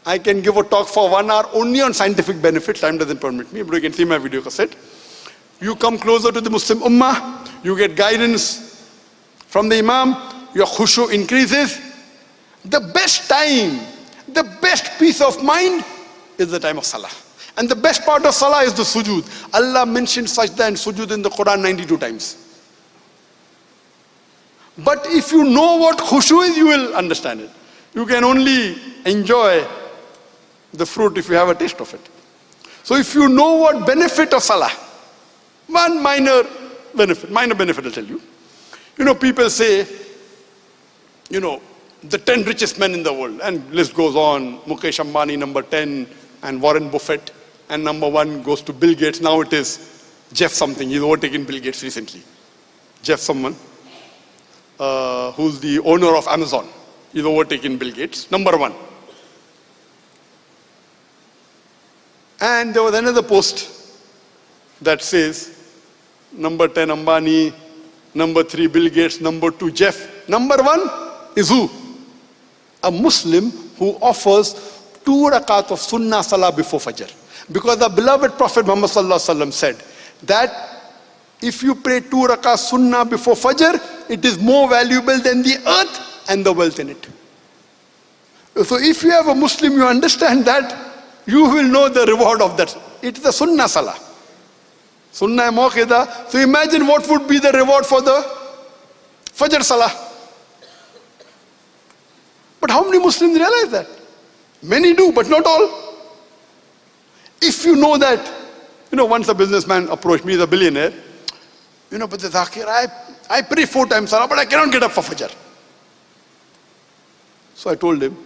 I can give a talk for 1 hour only on scientific benefits. Time doesn't permit me, but you can see my video cassette. You come closer to the Muslim Ummah, you get guidance from the Imam, your khushu increases. The best time, the best peace of mind is the time of Salah. And the best part of Salah is the sujood. Allah mentioned sajda and sujood in the Quran 92 times. But if you know what khushu is, you will understand it. You can only enjoy the fruit if you have a taste of it. So if you know what benefit of Salah, one minor benefit I'll tell you. You know, people say, you know, the 10 richest men in the world, and list goes on, Mukesh Ambani number 10, and Warren Buffett, and number 1 goes to Bill Gates. Now it is Jeff something, he's overtaken Bill Gates recently. Jeff someone, who's the owner of Amazon, he's overtaken Bill Gates, number 1. And there was another post that says, number 10 Ambani, number 3 Bill Gates, number 2 Jeff. Number 1 is who? A Muslim who offers 2 rakat of Sunnah Salah before Fajr. Because the beloved Prophet Muhammad said that if you pray 2 rakat Sunnah before Fajr, it is more valuable than the earth and the wealth in it. So if you have a Muslim, you understand that, you will know the reward of that. It's the Sunnah Salah. Sunnah Muakkada. So imagine what would be the reward for the Fajr Salah. But how many Muslims realize that? Many do, but not all. If you know that, you know, once a businessman approached me, he's a billionaire, you know, but Zakir, I pray 4 times Salah, but I cannot get up for Fajr. So I told him,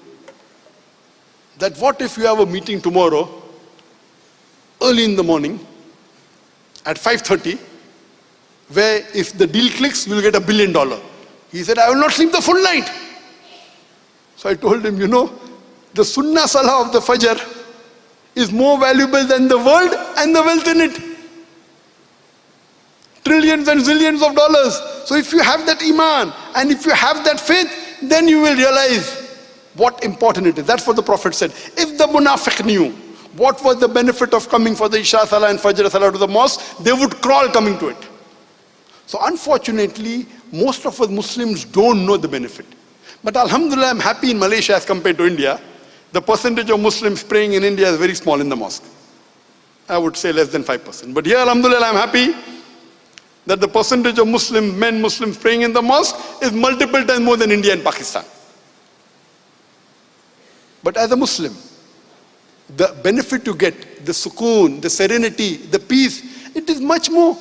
that what if you have a meeting tomorrow, early in the morning, at 5:30, where if the deal clicks, you'll get $1 billion. He said, I will not sleep the full night. So I told him, you know, the Sunnah Salah of the Fajr is more valuable than the world and the wealth in it. Trillions and zillions of dollars. So if you have that iman, and if you have that faith, then you will realize what important it is. That's what the Prophet said. If the munafiq knew what was the benefit of coming for the Isha Salah and Fajr Salah to the mosque, they would crawl coming to it. So unfortunately, most of us Muslims don't know the benefit. But Alhamdulillah, I'm happy in Malaysia as compared to India. The percentage of Muslims praying in India is very small in the mosque. I would say less than 5%. But here, Alhamdulillah, I'm happy that the percentage of Muslims praying in the mosque is multiple times more than India and Pakistan. But as a Muslim, the benefit you get, the sukoon, the serenity, the peace, it is much more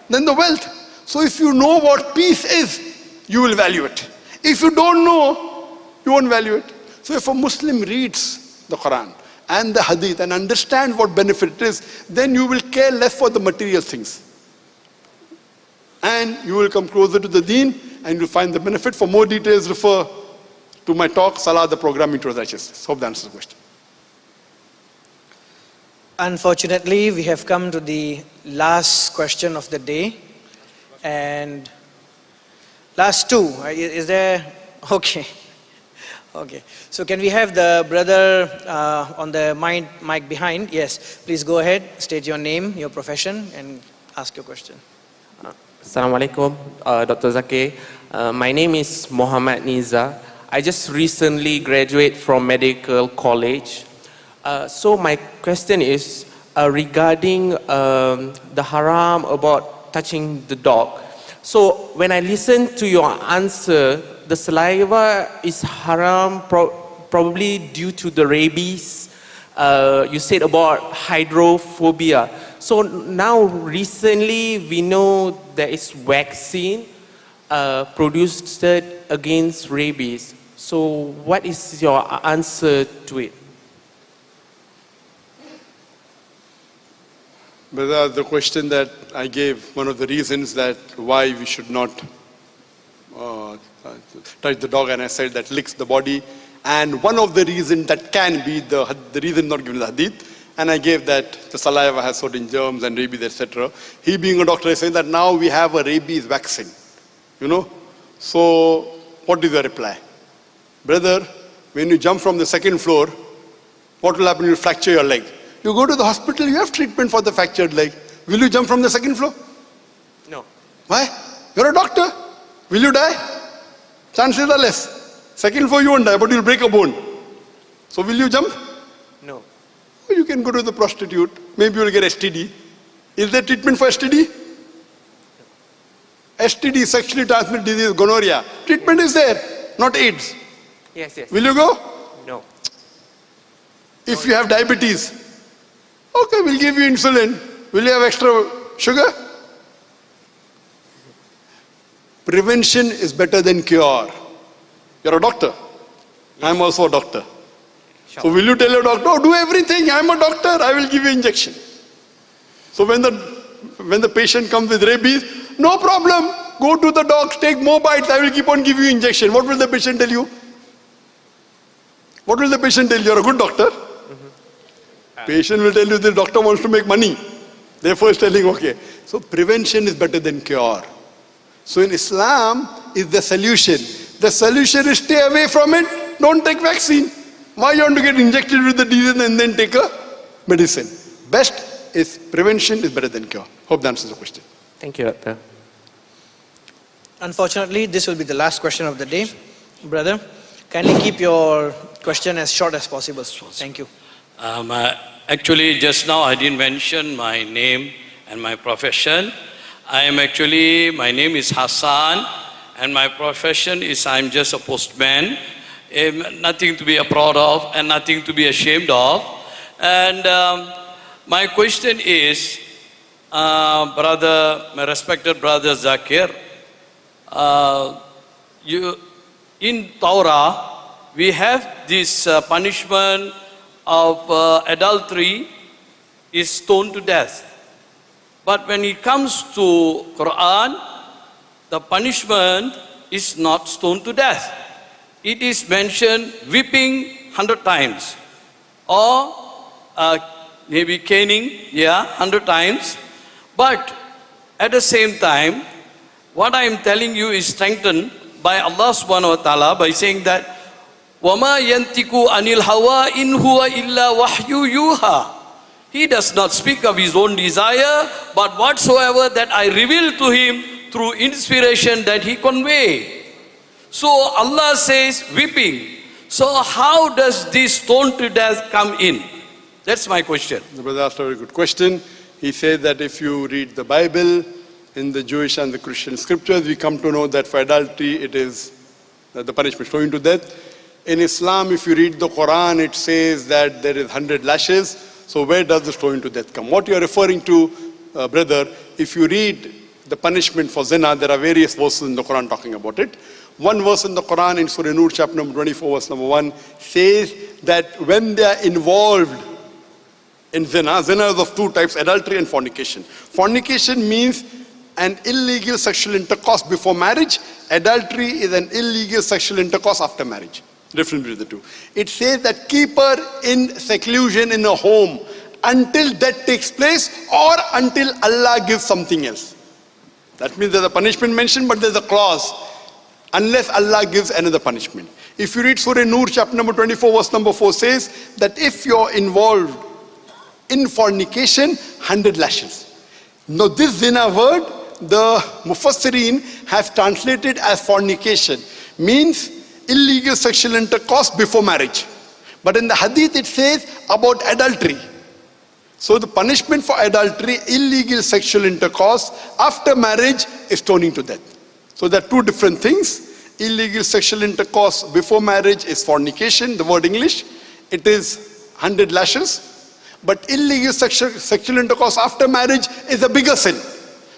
than the wealth. So if you know what peace is, you will value it. If you don't know, you won't value it. So if a Muslim reads the Quran and the Hadith and understands what benefit it is, then you will care less for the material things. And you will come closer to the deen and you'll find the benefit. For more details, refer to my talk, Salah, the Programming Towards Righteousness. Hope that answers the question. Unfortunately, we have come to the last question of the day. And last 2, is there? Okay. Okay. So can we have the brother on the mic behind? Yes. Please go ahead, state your name, your profession, and ask your question. Assalamu alaikum, Dr. Zakir. My name is Muhammad Niza. I just recently graduated from medical college. So my question is regarding the haram about touching the dog. So when I listen to your answer, the saliva is haram probably due to the rabies. You said about hydrophobia. So now recently we know there is vaccine produced against rabies. So what is your answer to it? Brother, the question that I gave, one of the reasons that why we should not touch the dog, and I said that licks the body. And one of the reasons that can be the reason not given in the hadith, and I gave that the saliva has certain germs and rabies, etc. He being a doctor is saying that now we have a rabies vaccine. You know? So, what is the reply? Brother, when you jump from the second floor, what will happen? You fracture your leg. You go to the hospital, you have treatment for the fractured leg. Will you jump from the second floor? No. Why? You're a doctor. Will you die? Chances are less. Second floor you won't die, but you'll break a bone. So will you jump? No. Or you can go to the prostitute. Maybe you'll get STD. Is there treatment for STD? STD, sexually transmitted disease, gonorrhea. Treatment is there, not AIDS. Yes, yes. Will you go? No. If you have diabetes, okay, we'll give you insulin. Will you have extra sugar? Prevention is better than cure. You're a doctor. I'm also a doctor. Sure. So will you tell your doctor, oh, do everything, I'm a doctor, I will give you injection. So when the patient comes with rabies, no problem, go to the docs, take more bites, I will keep on giving you injection. What will the patient tell you? What will the patient tell you? You're a good doctor. Patient will tell you the doctor wants to make money. Therefore is telling, okay. So prevention is better than cure. So in Islam is the solution. The solution is stay away from it. Don't take vaccine. Why you want to get injected with the disease and then take a medicine? Best is prevention is better than cure. Hope that answers the question. Thank you, Doctor. Unfortunately, this will be the last question of the day. Brother, kindly keep your question as short as possible. Thank you. Actually, just now I didn't mention my name and my profession. My name is Hassan, and my profession is I'm just a postman. Nothing to be proud of and nothing to be ashamed of. And my question is, my respected brother Zakir, in Torah, we have this punishment of adultery is stoned to death. But when it comes to Quran, the punishment is not stoned to death. It is mentioned whipping 100 times or maybe caning, 100 times. But at the same time, what I am telling you is strengthened by Allah subhanahu wa ta'ala by saying that وَمَا يَنْتِكُ عَنِ الْهَوَىٰ إِنْ هُوَ إِلَّا وَحْيُ يُوحَىٰ. He does not speak of his own desire, but whatsoever that I reveal to him through inspiration that he convey. So Allah says whipping. So how does this stone to death come in? That's my question. The brother asked a very good question. He said that if you read the Bible, in the Jewish and the Christian scriptures, we come to know that for adultery it is the punishment stoned to death. In Islam, if you read the Quran, it says that there is 100 lashes. So where does the stoning to death come? What you are referring to, brother, if you read the punishment for zina, there are various verses in the Quran talking about it. One verse in the Quran in Surah Nur, chapter number 24, verse number 1, says that when they are involved in zina, zina is of two types, adultery and fornication. Fornication means an illegal sexual intercourse before marriage. Adultery is an illegal sexual intercourse after marriage. Difference between the two. It says that keep her in seclusion in a home until that takes place or until Allah gives something else. That means there's a punishment mentioned, but there's a clause. Unless Allah gives another punishment. If you read Surah Nur, chapter number 24, verse number 4 says that if you're involved in fornication, 100 lashes. Now this zina word, the Mufassirin have translated as fornication. Means illegal sexual intercourse before marriage. But in the hadith it says about adultery. So the punishment for adultery, illegal sexual intercourse after marriage is stoning to death. So there are two different things. Illegal sexual intercourse before marriage is fornication, the word English. It is 100 lashes. But illegal sexual intercourse after marriage is a bigger sin.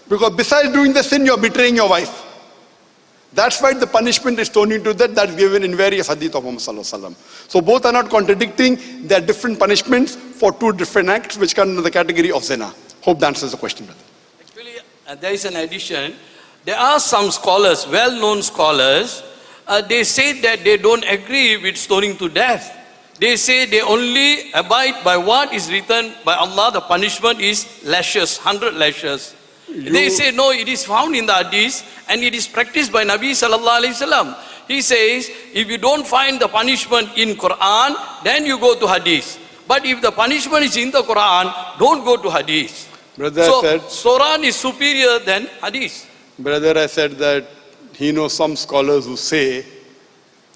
Because besides doing the sin, you are betraying your wife. That's why the punishment is stoning to death. That's given in various hadith of Muhammad sallallahu alaihi wasallam. So both are not contradicting. There are different punishments for two different acts which come under the category of zina. Hope that answers the question, brother. Actually, there is an addition. There are some scholars, well-known scholars, they say that they don't agree with stoning to death. They say they only abide by what is written by Allah. The punishment is lashes, 100 lashes. They say no, it is found in the hadith and it is practiced by Nabi sallallahu alaihi wasallam. He says, if you don't find the punishment in Quran, then you go to hadith. But if the punishment is in the Quran, don't go to hadith. Brother So, said, Quran is superior than hadith. brother, I said that he knows some scholars who say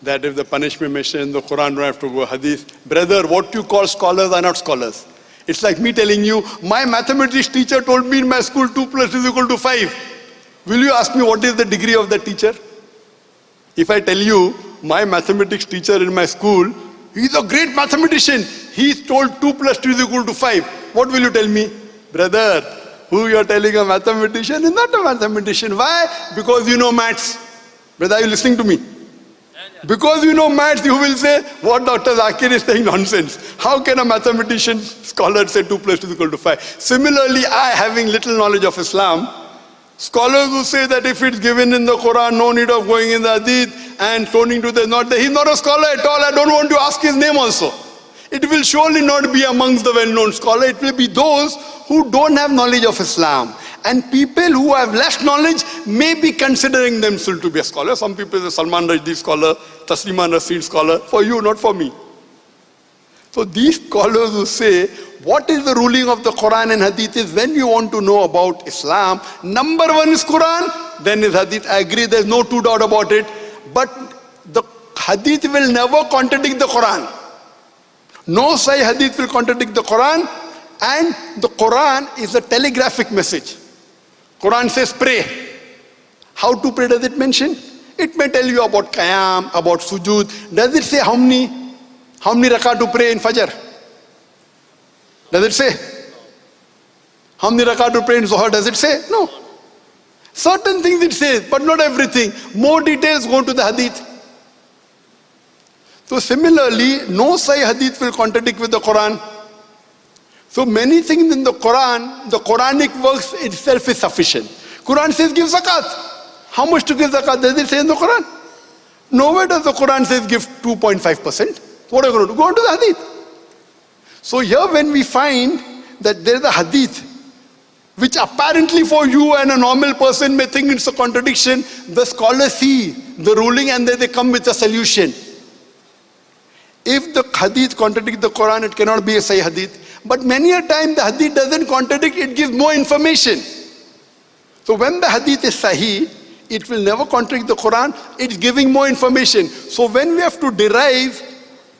that if the punishment mentioned in the Quran, don't have to go hadith. Brother, what you call scholars are not scholars. It's like me telling you, my mathematics teacher told me in my school 2 plus is equal to 5. Will you ask me what is the degree of the teacher? If I tell you, my mathematics teacher in my school, he's a great mathematician. He's told 2 plus 2 is equal to 5. What will you tell me? Brother, who you are telling a mathematician is not a mathematician. Why? Because you know maths. Brother, are you listening to me? Because you know maths, you will say, what Dr. Zakir is saying nonsense. How can a mathematician, scholar say 2 plus 2 is equal to 5? Similarly, I, having little knowledge of Islam, scholars who say that if it's given in the Quran, no need of going in the hadith and stoning to the not there. He's not a scholar at all. I don't want to ask his name also. It will surely not be amongst the well-known scholars. It will be those who don't have knowledge of Islam. And people who have less knowledge may be considering themselves to be a scholar. Some people say Salman Rushdie scholar, Taslima Nasreen scholar. For you, not for me. So these scholars who say, what is the ruling of the Quran and Hadith is when you want to know about Islam, number one is Quran, then is Hadith. I agree, there's no two doubt about it. But the Hadith will never contradict the Quran. No Sahih Hadith will contradict the Quran, and the Quran is a telegraphic message. Quran says pray. How to pray does it mention? It may tell you about Qiyam, about Sujood. Does it say how many rakah to pray in Fajr? Does it say? How many rakah to pray in Zohar? Does it say? No. Certain things it says, but not everything. More details go to the Hadith. So similarly, no Sahih Hadith will contradict with the Quran. So many things in the Quran, the Quranic verse itself is sufficient. Quran says give zakat. How much to give zakat? Does it say in the Quran? Nowhere does the Quran says give 2.5%. What are you going to do? Go to the Hadith. So here when we find that there is a Hadith, which apparently for you and a normal person may think it's a contradiction, the scholars see the ruling and then they come with a solution. If the Hadith contradicts the Quran, it cannot be a Sahih Hadith. But many a time the Hadith doesn't contradict, it gives more information. So when the Hadith is Sahih, it will never contradict the Quran, it's giving more information. So when we have to derive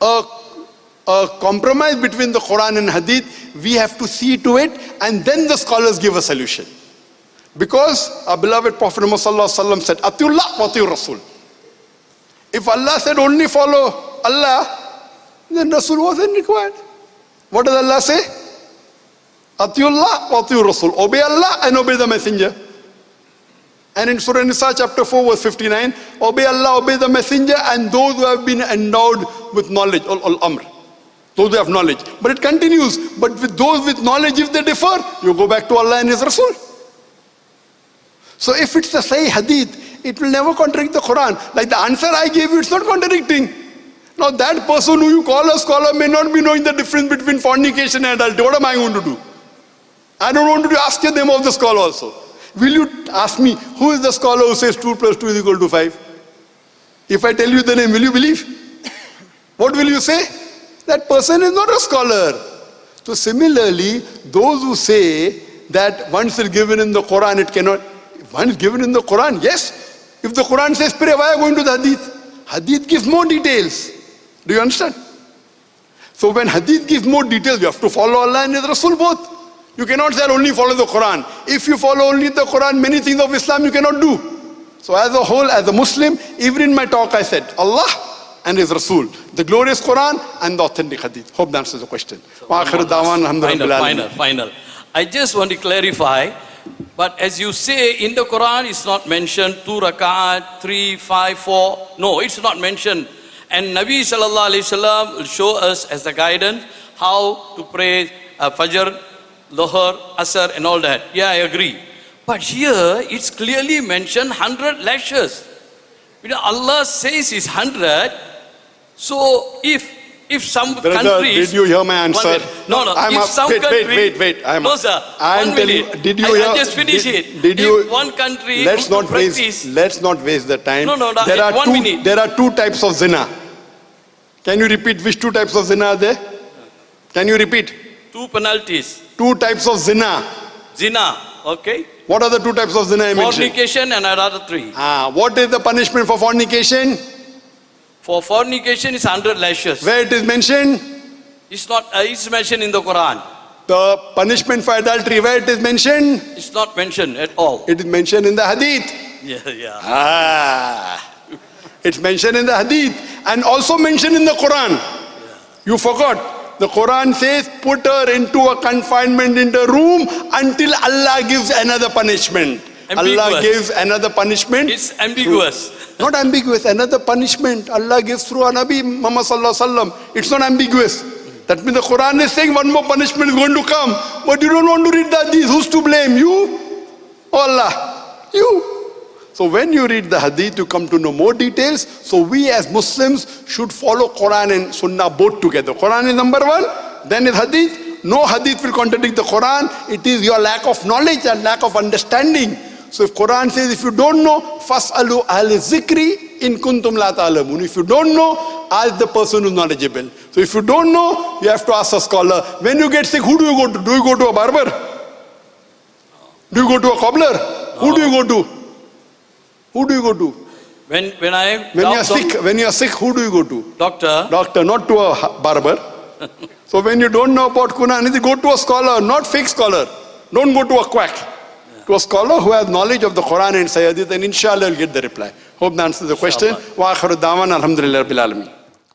a compromise between the Quran and Hadith, we have to see to it, and then the scholars give a solution. Because our beloved Prophet Muhammad said, Atiullah wa atiur Rasul. If Allah said only follow Allah, then Rasul wasn't required. What does Allah say? Atiullah wa atiur Rasul. Obey Allah and obey the Messenger. And in Surah Nisa chapter 4 verse 59, obey Allah, obey the Messenger and those who have been endowed with knowledge, al-amr. Those who have knowledge. But it continues, but with those with knowledge, if they differ, you go back to Allah and His Rasul. So if it's a Sahih Hadith, it will never contradict the Quran. Like the answer I gave you, it's not contradicting. Now that person who you call a scholar may not be knowing the difference between fornication and adultery. What am I going to do? I don't want to ask you the name of the scholar also. Will you ask me, who is the scholar who says 2 plus 2 is equal to 5? If I tell you the name, will you believe? What will you say? That person is not a scholar. So similarly, those who say that once it's given in the Quran, it cannot. Once given in the Quran, yes. If the Quran says pray, why are you going to the Hadith? Hadith gives more details. Do you understand? So when Hadith gives more details, you have to follow Allah and His Rasul both. You cannot say only follow the Quran. If you follow only the Quran, many things of Islam you cannot do. So as a whole, as a Muslim, even in my talk I said, Allah and His Rasul, the glorious Quran and the authentic Hadith. Hope that answers the question. Final. I just want to clarify, but as you say, in the Quran it's not mentioned 2 rak'at, 3, 5, 4. No, it's not mentioned. And Nabi sallallahu alaihi wasallam will show us as the guidance how to pray Fajr, Lohar, Asar and all that. Yeah, I agree. But here it's clearly mentioned 100 lashes. You know, Allah says it's 100. So if some Brother, countries... did you hear my answer? No, if some country... Wait. No, sir. I'm telling you, did you hear? I'll just finish it. Did you? If one country... Let's not practice, waste the time. No, There are 1 minute. There are two types of zina. Can you repeat which two types of zina are there? Can you repeat? 2 penalties. 2 types of zina. Zina, okay? What are the 2 types of zina I mentioned? Fornication and another 3. What is the punishment for fornication? For fornication is 100 lashes. Where it is mentioned? It's not. It's mentioned in the Quran. The punishment for adultery, where it is mentioned? It's not mentioned at all. It is mentioned in the hadith. Yeah. It's mentioned in the hadith and also mentioned in the Quran. You forgot. The Quran says, put her into a confinement in the room until Allah gives another punishment. Ambiguous. Allah gives another punishment. It's ambiguous. Not ambiguous, another punishment Allah gives through a Nabi Muhammad sallallahu alaihi wasallam. It's not ambiguous. That means the Quran is saying one more punishment is going to come. But you don't want to read the hadith. Who's to blame? You? Allah? You? So when you read the hadith, you come to know more details. So we as Muslims should follow Quran and Sunnah both together. Quran is number 1, then is hadith. No hadith will contradict the Quran. It is your lack of knowledge and lack of understanding. So if Quran says, if you don't know, fas'alu ahli zikri in kuntum la ta'lamun. If you don't know, ask the person who's knowledgeable. So if you don't know, you have to ask a scholar. When you get sick, who do you go to? Do you go to a barber? Do you go to a cobbler? Who do you go to? Who do you go to? When you are sick, who do you go to? Doctor. Doctor, not to a barber. So when you don't know about Quran, go to a scholar, not fake scholar. Don't go to a quack. To a scholar who has knowledge of the Quran and Sayyidit, and inshallah you'll get the reply. Hope that answers the question. Wa akhiru da'wana alhamdulillahi rabbil alamin.